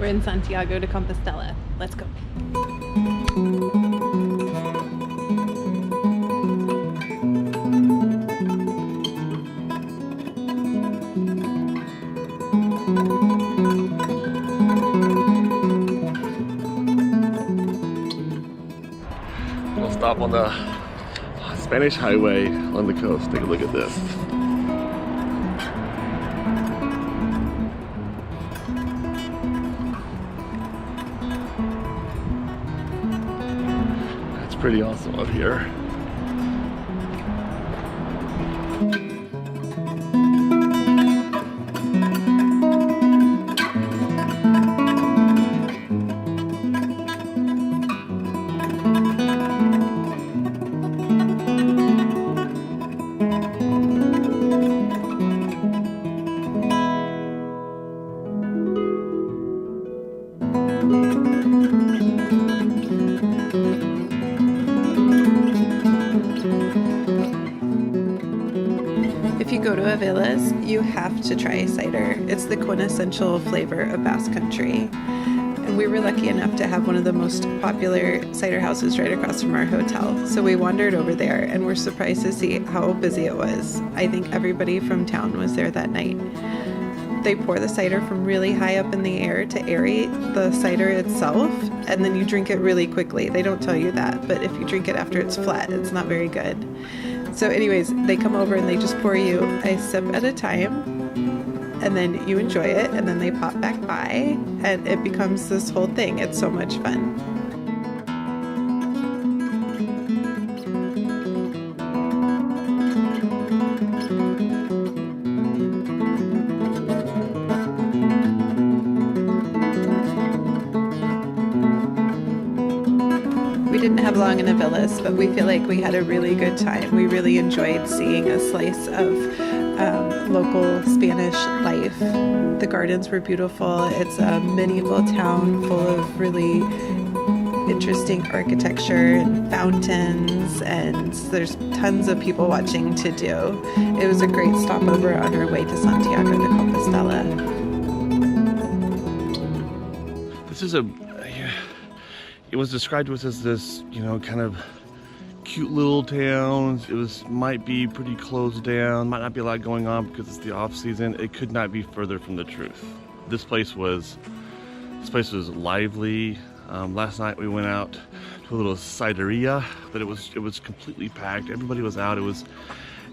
We're in Santiago de Compostela. Let's go. We'll stop on the Spanish highway on the coast. Take a look at this. That's pretty awesome up here. If you go to Aviles, you have to try cider. It's the quintessential flavor of Basque Country. And we were lucky enough to have one of the most popular cider houses right across from our hotel. So we wandered over there and were surprised to see how busy it was. I think everybody from town was there that night. They pour the cider from really high up in the air to aerate the cider itself, and then you drink it really quickly. They don't tell you that, but if you drink it after it's flat, it's not very good. So anyways, they come over and they just pour you a sip at a time, and then you enjoy it, and then they pop back by, and it becomes this whole thing. It's so much fun. We didn't have long in Aviles, but we feel like we had a really good time. We really enjoyed seeing a slice of local Spanish life. The gardens were beautiful. It's a medieval town full of really interesting architecture and fountains, and there's tons of people watching to do. It was a great stopover on our way to Santiago de Compostela. This is it was described to us as this, you know, kind of cute little town. Might be pretty closed down, might not be a lot going on because it's the off season. It could not be further from the truth. This place was lively. Last night we went out to a little cideria, but it was completely packed. Everybody was out. It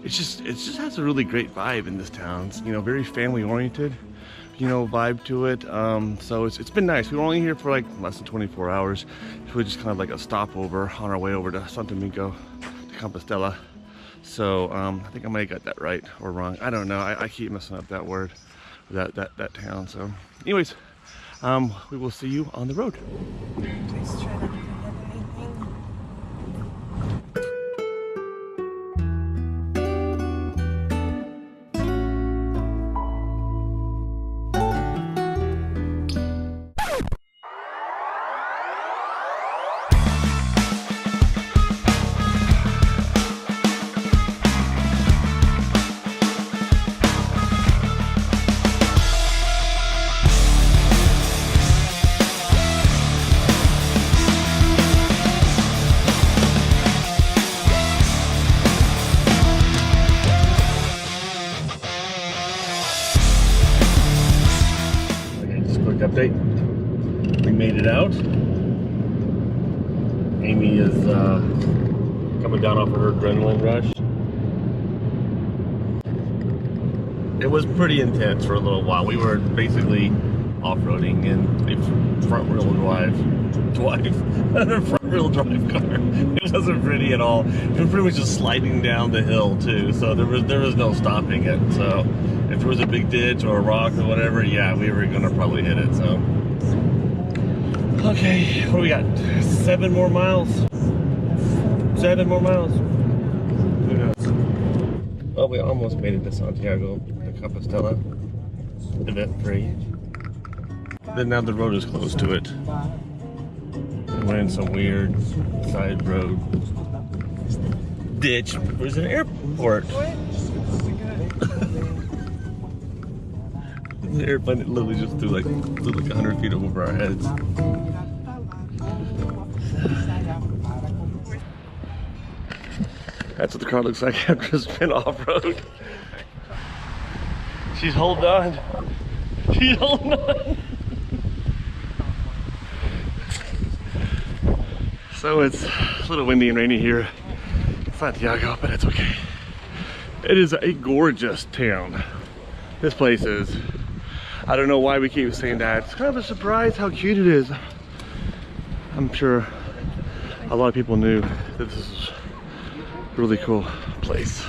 just has a really great vibe in this town. It's, you know, very family oriented, you know, vibe to it. So it's been nice. We were only here for like less than 24 hours. So we just kind of like a stopover on our way over to Santiago de Compostela. So I think I might have got that right or wrong. I don't know. I keep messing up that word, that town. So anyways, we will see you on the road. Please try not to forget anything. Update. We made it out. Amy is coming down off of her adrenaline rush. It was pretty intense for a little while. We were basically off-roading in a front-wheel drive car. It wasn't pretty at all. It was pretty much just sliding down the hill too, so there was no stopping it. So if there was a big ditch or a rock or whatever, yeah, we were gonna probably hit it. So okay, what do we got? 7 more miles. 7 more miles. Who knows? Well, we almost made it to Santiago de Compostela, event-free. Then now the road is close to it. We're in some weird side road ditch. There's an airport. The airplane literally just flew like 100 feet over our heads. That's what the car looks like after it's been off-road. She's holding on. She's holding on. So it's a little windy and rainy here in Santiago, but it's okay. It is a gorgeous town. This place is. I don't know why we keep saying that. It's kind of a surprise how cute it is. I'm sure a lot of people knew that this is a really cool place.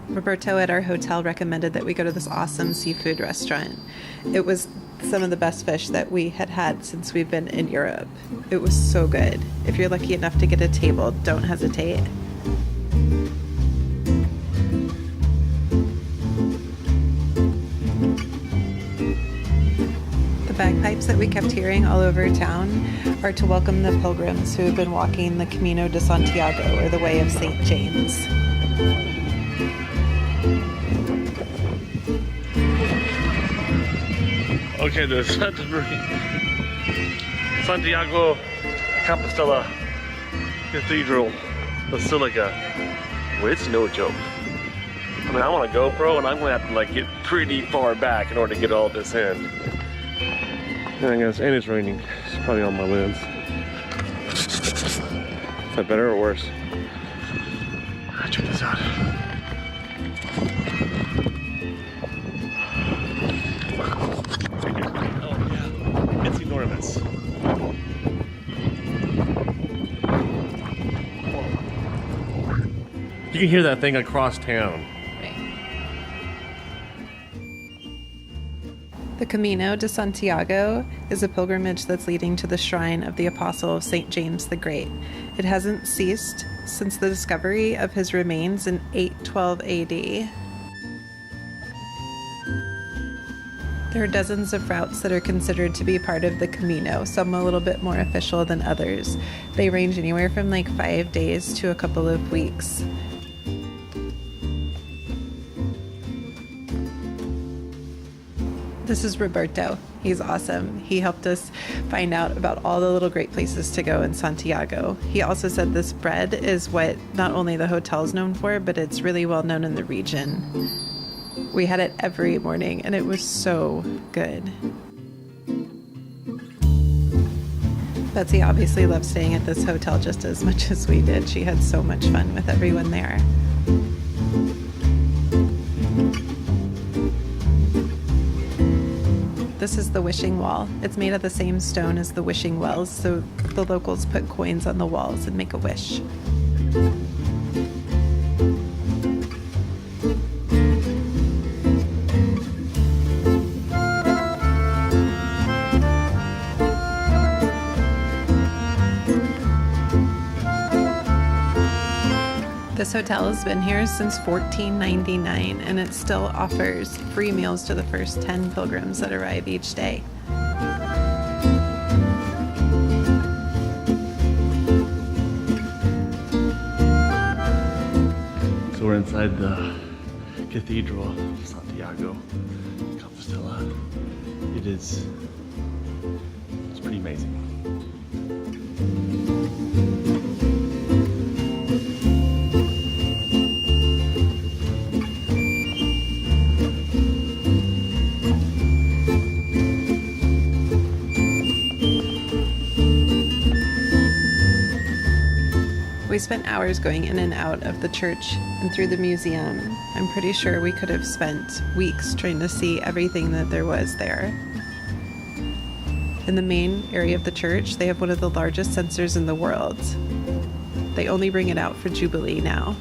Roberto at our hotel recommended that we go to this awesome seafood restaurant. It was some of the best fish that we had had since we've been in Europe. It was so good. If you're lucky enough to get a table, don't hesitate. The bagpipes that we kept hearing all over town are to welcome the pilgrims who have been walking the Camino de Santiago, or the Way of St. James. Okay, the Santiago de Compestela Cathedral Basilica. Well, it's no joke. I mean, I want a GoPro and I'm gonna have to like get pretty far back in order to get all this in. And I guess, and it's raining. It's probably on my lens. Is that better or worse? Check this out. It's enormous. You can hear that thing across town. The Camino de Santiago is a pilgrimage that's leading to the shrine of the Apostle of St. James the Great. It hasn't ceased since the discovery of his remains in 812 AD. There are dozens of routes that are considered to be part of the Camino, some a little bit more official than others. They range anywhere from like 5 days to a couple of weeks. This is Roberto. He's awesome. He helped us find out about all the little great places to go in Santiago. He also said this bread is what not only the hotel is known for, but it's really well known in the region. We had it every morning and it was so good. Betsy obviously loved staying at this hotel just as much as we did. She had so much fun with everyone there. This is the wishing wall. It's made of the same stone as the wishing wells, so the locals put coins on the walls and make a wish. This hotel has been here since 1499 and it still offers free meals to the first 10 pilgrims that arrive each day. So we're inside the Cathedral of Santiago de Compostela. It's pretty amazing. We spent hours going in and out of the church and through the museum. I'm pretty sure we could have spent weeks trying to see everything that there was there. In the main area of the church, they have one of the largest censers in the world. They only bring it out for Jubilee now.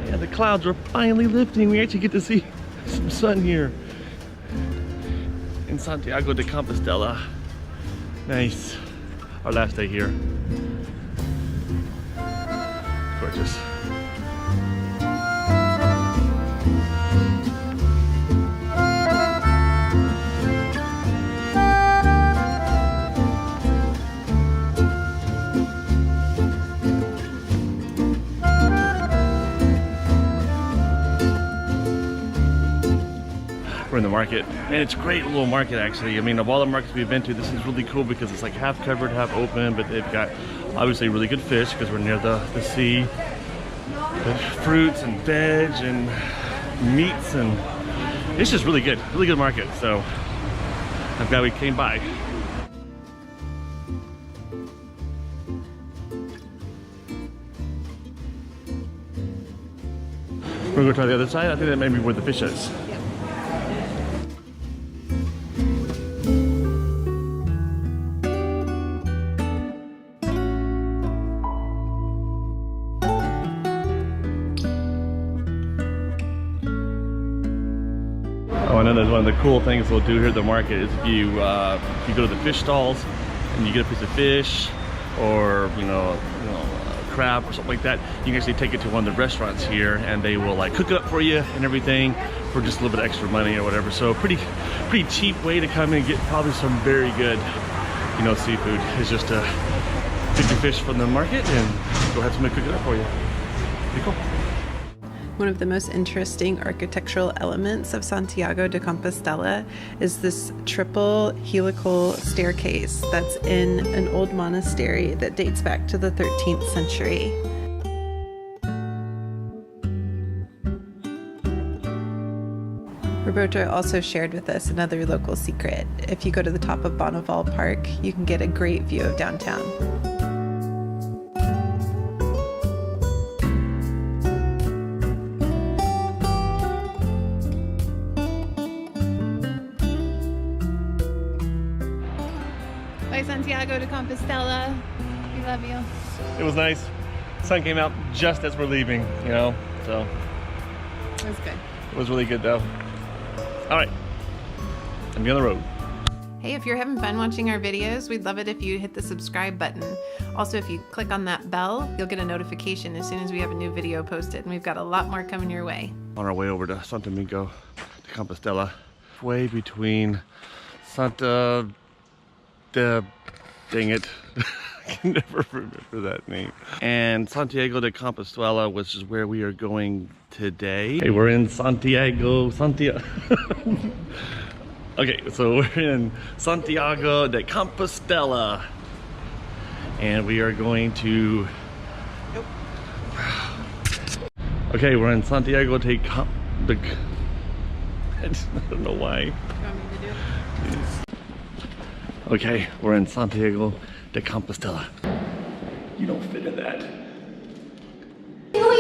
Yeah, the clouds are finally lifting. We actually get to see some sun here in Santiago de Compostela. Nice. Our last day here. Gorgeous. We're in the market, and it's a great little market actually. I mean, of all the markets we've been to, this is really cool because it's like half covered, half open, but they've got obviously really good fish because we're near the sea. But fruits and veg and meats, and it's just really good market. So I'm glad we came by. We're gonna go try the other side. I think that may be where the fish is. Oh, and then one of the cool things we'll do here at the market is if you go to the fish stalls and you get a piece of fish or you know crab or something like that, you can actually take it to one of the restaurants here and they will like cook it up for you and everything for just a little bit extra money or whatever. So pretty cheap way to come in and get probably some very good seafood is just to get your fish from the market and go have somebody cook it up for you. Pretty cool. One of the most interesting architectural elements of Santiago de Compostela is this triple helical staircase that's in an old monastery that dates back to the 13th century. Roberto also shared with us another local secret. If you go to the top of Bonneville Park, you can get a great view of downtown. Santiago de Compostela. We love you. It was nice. Sun came out just as we're leaving, so. It was good. It was really good though. All right, I'm on the road. Hey, if you're having fun watching our videos, we'd love it if you hit the subscribe button. Also, if you click on that bell, you'll get a notification as soon as we have a new video posted, and we've got a lot more coming your way. On our way over to Santiago de Compostela, way between dang it, I can never remember that name. And Santiago de Compostela, which is where we are going today. Hey, we're in Santiago. Okay, so we're in Santiago de Compostela. And we are going to... Nope. Okay, we're in Santiago de I don't know why. You want me to do it? Okay, we're in Santiago de Compostela. You don't fit in that. Oh,